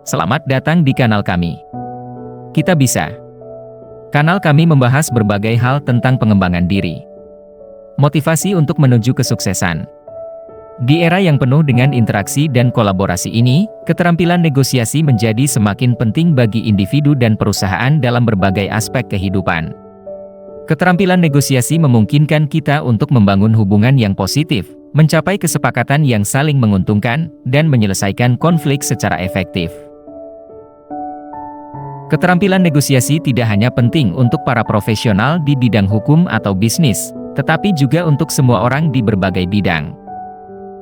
Selamat datang di kanal kami. Kita Bisa. Kanal kami membahas berbagai hal tentang pengembangan diri, motivasi untuk menuju kesuksesan. Di era yang penuh dengan interaksi dan kolaborasi ini, keterampilan negosiasi menjadi semakin penting bagi individu dan perusahaan dalam berbagai aspek kehidupan. Keterampilan negosiasi memungkinkan kita untuk membangun hubungan yang positif, mencapai kesepakatan yang saling menguntungkan, dan menyelesaikan konflik secara efektif. Keterampilan negosiasi tidak hanya penting untuk para profesional di bidang hukum atau bisnis, tetapi juga untuk semua orang di berbagai bidang.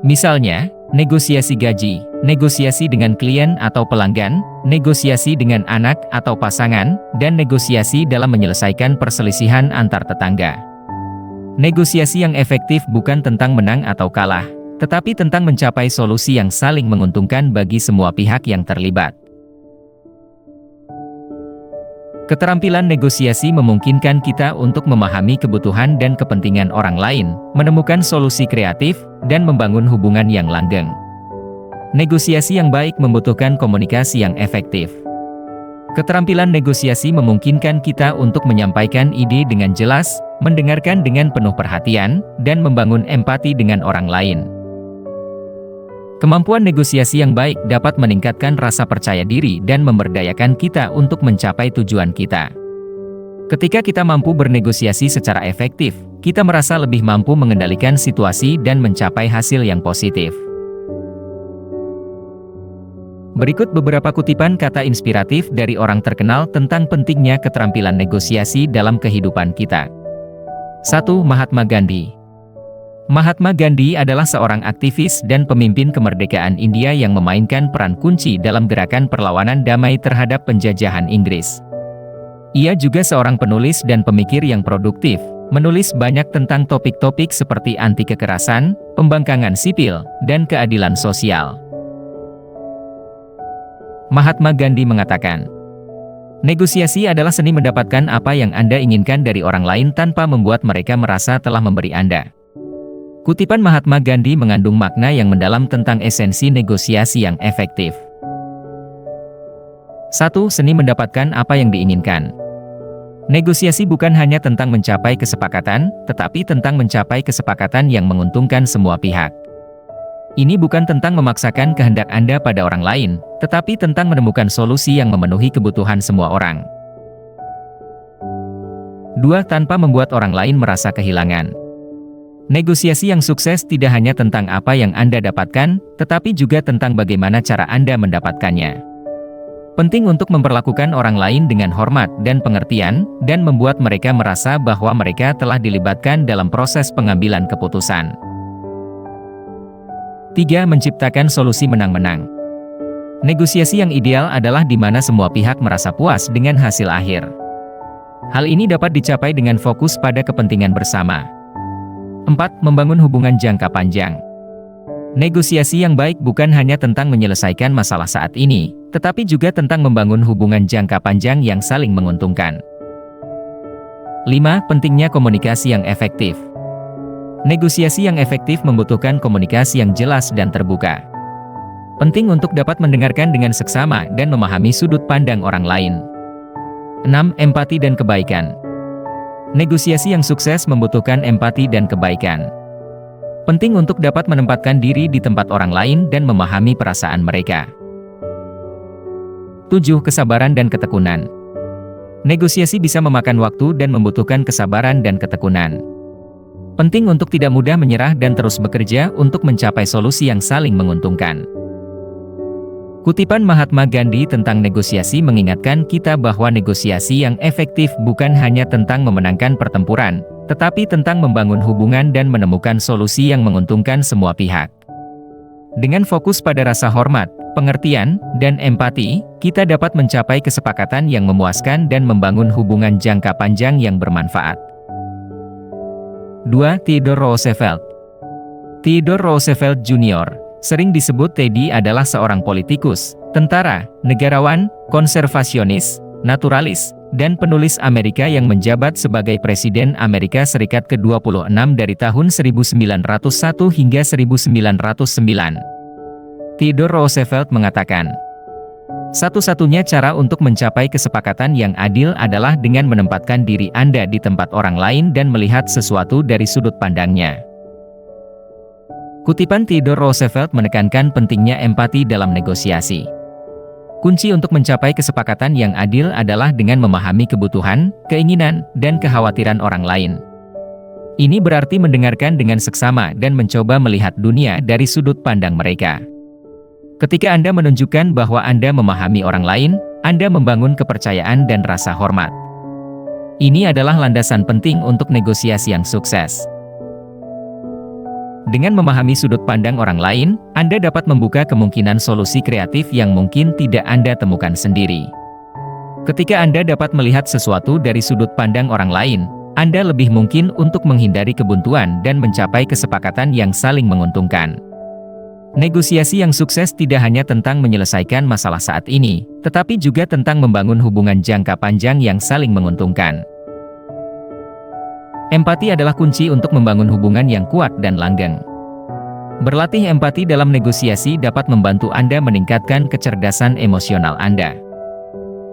Misalnya, negosiasi gaji, negosiasi dengan klien atau pelanggan, negosiasi dengan anak atau pasangan, dan negosiasi dalam menyelesaikan perselisihan antar tetangga. Negosiasi yang efektif bukan tentang menang atau kalah, tetapi tentang mencapai solusi yang saling menguntungkan bagi semua pihak yang terlibat. Keterampilan negosiasi memungkinkan kita untuk memahami kebutuhan dan kepentingan orang lain, menemukan solusi kreatif, dan membangun hubungan yang langgeng. Negosiasi yang baik membutuhkan komunikasi yang efektif. Keterampilan negosiasi memungkinkan kita untuk menyampaikan ide dengan jelas, mendengarkan dengan penuh perhatian, dan membangun empati dengan orang lain. Kemampuan negosiasi yang baik dapat meningkatkan rasa percaya diri dan memberdayakan kita untuk mencapai tujuan kita. Ketika kita mampu bernegosiasi secara efektif, kita merasa lebih mampu mengendalikan situasi dan mencapai hasil yang positif. Berikut beberapa kutipan kata inspiratif dari orang terkenal tentang pentingnya keterampilan negosiasi dalam kehidupan kita. 1. Mahatma Gandhi. Mahatma Gandhi adalah seorang aktivis dan pemimpin kemerdekaan India yang memainkan peran kunci dalam gerakan perlawanan damai terhadap penjajahan Inggris. Ia juga seorang penulis dan pemikir yang produktif, menulis banyak tentang topik-topik seperti anti kekerasan, pembangkangan sipil, dan keadilan sosial. Mahatma Gandhi mengatakan, negosiasi adalah seni mendapatkan apa yang Anda inginkan dari orang lain tanpa membuat mereka merasa telah memberi Anda. Kutipan Mahatma Gandhi mengandung makna yang mendalam tentang esensi negosiasi yang efektif. 1. Seni mendapatkan apa yang diinginkan. Negosiasi bukan hanya tentang mencapai kesepakatan, tetapi tentang mencapai kesepakatan yang menguntungkan semua pihak. Ini bukan tentang memaksakan kehendak Anda pada orang lain, tetapi tentang menemukan solusi yang memenuhi kebutuhan semua orang. 2. Tanpa membuat orang lain merasa kehilangan. Negosiasi yang sukses tidak hanya tentang apa yang Anda dapatkan, tetapi juga tentang bagaimana cara Anda mendapatkannya. Penting untuk memperlakukan orang lain dengan hormat dan pengertian, dan membuat mereka merasa bahwa mereka telah dilibatkan dalam proses pengambilan keputusan. 3. Menciptakan solusi menang-menang. Negosiasi yang ideal adalah di mana semua pihak merasa puas dengan hasil akhir. Hal ini dapat dicapai dengan fokus pada kepentingan bersama. 4. Membangun hubungan jangka panjang. Negosiasi yang baik bukan hanya tentang menyelesaikan masalah saat ini, tetapi juga tentang membangun hubungan jangka panjang yang saling menguntungkan. 5. Pentingnya komunikasi yang efektif. Negosiasi yang efektif membutuhkan komunikasi yang jelas dan terbuka. Penting untuk dapat mendengarkan dengan seksama dan memahami sudut pandang orang lain. 6. Empati dan kebaikan. Negosiasi yang sukses membutuhkan empati dan kebaikan. Penting untuk dapat menempatkan diri di tempat orang lain dan memahami perasaan mereka. 7. Kesabaran dan ketekunan. Negosiasi bisa memakan waktu dan membutuhkan kesabaran dan ketekunan. Penting untuk tidak mudah menyerah dan terus bekerja untuk mencapai solusi yang saling menguntungkan. Kutipan Mahatma Gandhi tentang negosiasi mengingatkan kita bahwa negosiasi yang efektif bukan hanya tentang memenangkan pertempuran, tetapi tentang membangun hubungan dan menemukan solusi yang menguntungkan semua pihak. Dengan fokus pada rasa hormat, pengertian, dan empati, kita dapat mencapai kesepakatan yang memuaskan dan membangun hubungan jangka panjang yang bermanfaat. 2. Theodore Roosevelt. Theodore Roosevelt Jr., sering disebut Teddy, adalah seorang politikus, tentara, negarawan, konservasionis, naturalis, dan penulis Amerika yang menjabat sebagai Presiden Amerika Serikat ke-26 dari tahun 1901 hingga 1909. Theodore Roosevelt mengatakan, Satu-satunya cara untuk mencapai kesepakatan yang adil adalah dengan menempatkan diri Anda di tempat orang lain dan melihat sesuatu dari sudut pandangnya. Kutipan Theodore Roosevelt menekankan pentingnya empati dalam negosiasi. Kunci untuk mencapai kesepakatan yang adil adalah dengan memahami kebutuhan, keinginan, dan kekhawatiran orang lain. Ini berarti mendengarkan dengan seksama dan mencoba melihat dunia dari sudut pandang mereka. Ketika Anda menunjukkan bahwa Anda memahami orang lain, Anda membangun kepercayaan dan rasa hormat. Ini adalah landasan penting untuk negosiasi yang sukses. Dengan memahami sudut pandang orang lain, Anda dapat membuka kemungkinan solusi kreatif yang mungkin tidak Anda temukan sendiri. Ketika Anda dapat melihat sesuatu dari sudut pandang orang lain, Anda lebih mungkin untuk menghindari kebuntuan dan mencapai kesepakatan yang saling menguntungkan. Negosiasi yang sukses tidak hanya tentang menyelesaikan masalah saat ini, tetapi juga tentang membangun hubungan jangka panjang yang saling menguntungkan. Empati adalah kunci untuk membangun hubungan yang kuat dan langgeng. Berlatih empati dalam negosiasi dapat membantu Anda meningkatkan kecerdasan emosional Anda.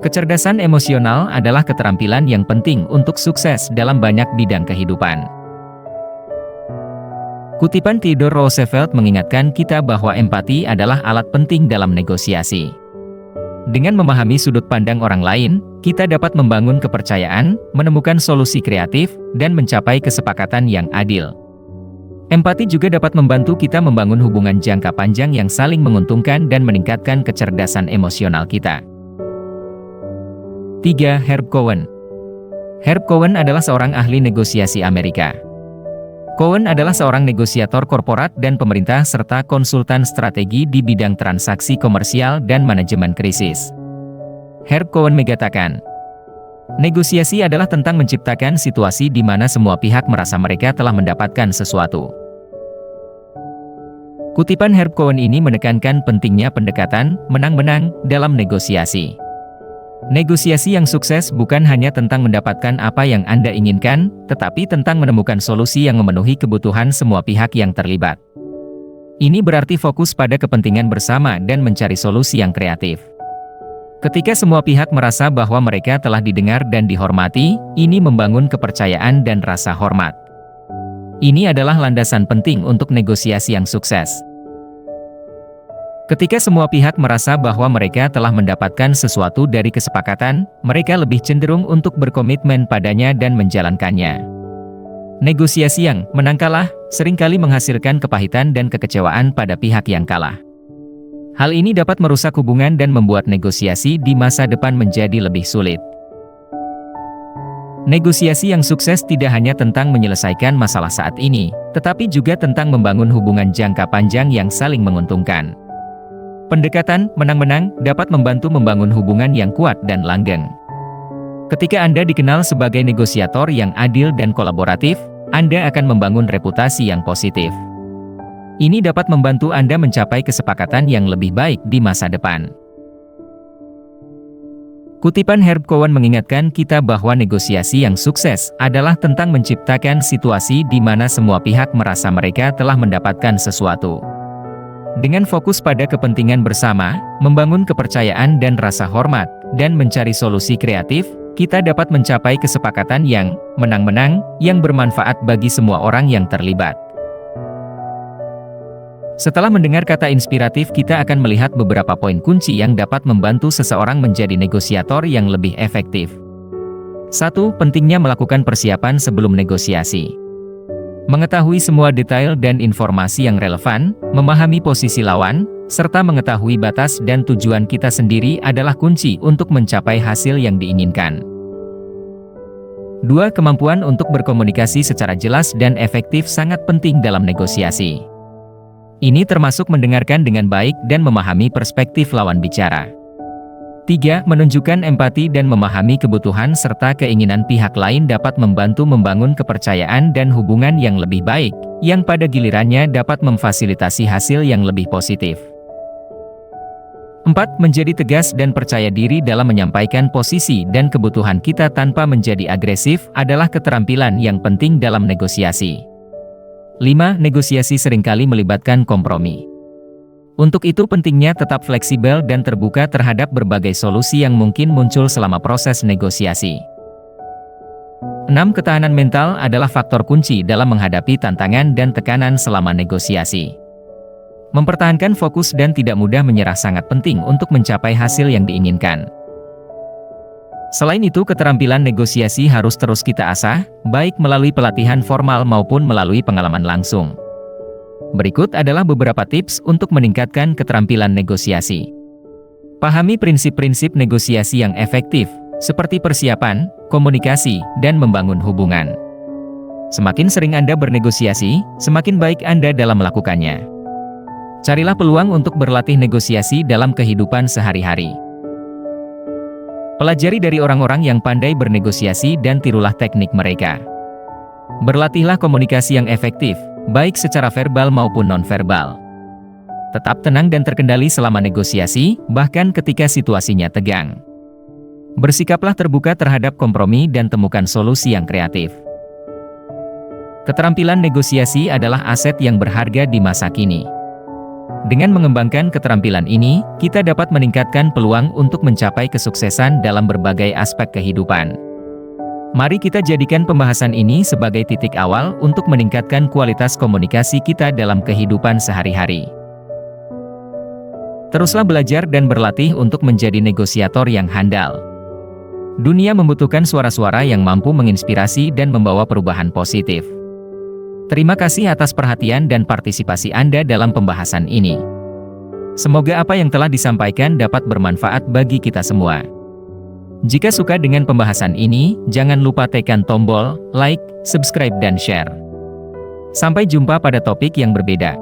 Kecerdasan emosional adalah keterampilan yang penting untuk sukses dalam banyak bidang kehidupan. Kutipan Theodore Roosevelt mengingatkan kita bahwa empati adalah alat penting dalam negosiasi. Dengan memahami sudut pandang orang lain, kita dapat membangun kepercayaan, menemukan solusi kreatif, dan mencapai kesepakatan yang adil. Empati juga dapat membantu kita membangun hubungan jangka panjang yang saling menguntungkan dan meningkatkan kecerdasan emosional kita. 3. Herb Cohen. Herb Cohen adalah seorang ahli negosiasi Amerika. Cohen adalah seorang negosiator korporat dan pemerintah serta konsultan strategi di bidang transaksi komersial dan manajemen krisis. Herb Cohen mengatakan, negosiasi adalah tentang menciptakan situasi di mana semua pihak merasa mereka telah mendapatkan sesuatu. Kutipan Herb Cohen ini menekankan pentingnya pendekatan menang-menang dalam negosiasi. Negosiasi yang sukses bukan hanya tentang mendapatkan apa yang Anda inginkan, tetapi tentang menemukan solusi yang memenuhi kebutuhan semua pihak yang terlibat. Ini berarti fokus pada kepentingan bersama dan mencari solusi yang kreatif. Ketika semua pihak merasa bahwa mereka telah didengar dan dihormati, ini membangun kepercayaan dan rasa hormat. Ini adalah landasan penting untuk negosiasi yang sukses. Ketika semua pihak merasa bahwa mereka telah mendapatkan sesuatu dari kesepakatan, mereka lebih cenderung untuk berkomitmen padanya dan menjalankannya. Negosiasi yang menang kalah seringkali menghasilkan kepahitan dan kekecewaan pada pihak yang kalah. Hal ini dapat merusak hubungan dan membuat negosiasi di masa depan menjadi lebih sulit. Negosiasi yang sukses tidak hanya tentang menyelesaikan masalah saat ini, tetapi juga tentang membangun hubungan jangka panjang yang saling menguntungkan. Pendekatan menang-menang dapat membantu membangun hubungan yang kuat dan langgeng. Ketika Anda dikenal sebagai negosiator yang adil dan kolaboratif, Anda akan membangun reputasi yang positif. Ini dapat membantu Anda mencapai kesepakatan yang lebih baik di masa depan. Kutipan Herb Cohen mengingatkan kita bahwa negosiasi yang sukses adalah tentang menciptakan situasi di mana semua pihak merasa mereka telah mendapatkan sesuatu. Dengan fokus pada kepentingan bersama, membangun kepercayaan dan rasa hormat, dan mencari solusi kreatif, kita dapat mencapai kesepakatan yang menang-menang, yang bermanfaat bagi semua orang yang terlibat. Setelah mendengar kata inspiratif, kita akan melihat beberapa poin kunci yang dapat membantu seseorang menjadi negosiator yang lebih efektif. 1. Pentingnya melakukan persiapan sebelum negosiasi. Mengetahui semua detail dan informasi yang relevan, memahami posisi lawan, serta mengetahui batas dan tujuan kita sendiri adalah kunci untuk mencapai hasil yang diinginkan. 2. Kemampuan untuk berkomunikasi secara jelas dan efektif sangat penting dalam negosiasi. Ini termasuk mendengarkan dengan baik dan memahami perspektif lawan bicara. 3. Menunjukkan empati dan memahami kebutuhan serta keinginan pihak lain dapat membantu membangun kepercayaan dan hubungan yang lebih baik, yang pada gilirannya dapat memfasilitasi hasil yang lebih positif. 4. Menjadi tegas dan percaya diri dalam menyampaikan posisi dan kebutuhan kita tanpa menjadi agresif adalah keterampilan yang penting dalam negosiasi. 5. Negosiasi seringkali melibatkan kompromi. Untuk itu pentingnya tetap fleksibel dan terbuka terhadap berbagai solusi yang mungkin muncul selama proses negosiasi. 6. Ketahanan mental adalah faktor kunci dalam menghadapi tantangan dan tekanan selama negosiasi. Mempertahankan fokus dan tidak mudah menyerah sangat penting untuk mencapai hasil yang diinginkan. Selain itu, keterampilan negosiasi harus terus kita asah, baik melalui pelatihan formal maupun melalui pengalaman langsung. Berikut adalah beberapa tips untuk meningkatkan keterampilan negosiasi. Pahami prinsip-prinsip negosiasi yang efektif, seperti persiapan, komunikasi, dan membangun hubungan. Semakin sering Anda bernegosiasi, semakin baik Anda dalam melakukannya. Carilah peluang untuk berlatih negosiasi dalam kehidupan sehari-hari. Pelajari dari orang-orang yang pandai bernegosiasi dan tirulah teknik mereka. Berlatihlah komunikasi yang efektif, baik secara verbal maupun nonverbal. Tetap tenang dan terkendali selama negosiasi, bahkan ketika situasinya tegang. Bersikaplah terbuka terhadap kompromi dan temukan solusi yang kreatif. Keterampilan negosiasi adalah aset yang berharga di masa kini. Dengan mengembangkan keterampilan ini, kita dapat meningkatkan peluang untuk mencapai kesuksesan dalam berbagai aspek kehidupan. Mari kita jadikan pembahasan ini sebagai titik awal untuk meningkatkan kualitas komunikasi kita dalam kehidupan sehari-hari. Teruslah belajar dan berlatih untuk menjadi negosiator yang handal. Dunia membutuhkan suara-suara yang mampu menginspirasi dan membawa perubahan positif. Terima kasih atas perhatian dan partisipasi Anda dalam pembahasan ini. Semoga apa yang telah disampaikan dapat bermanfaat bagi kita semua. Jika suka dengan pembahasan ini, jangan lupa tekan tombol like, subscribe dan share. Sampai jumpa pada topik yang berbeda.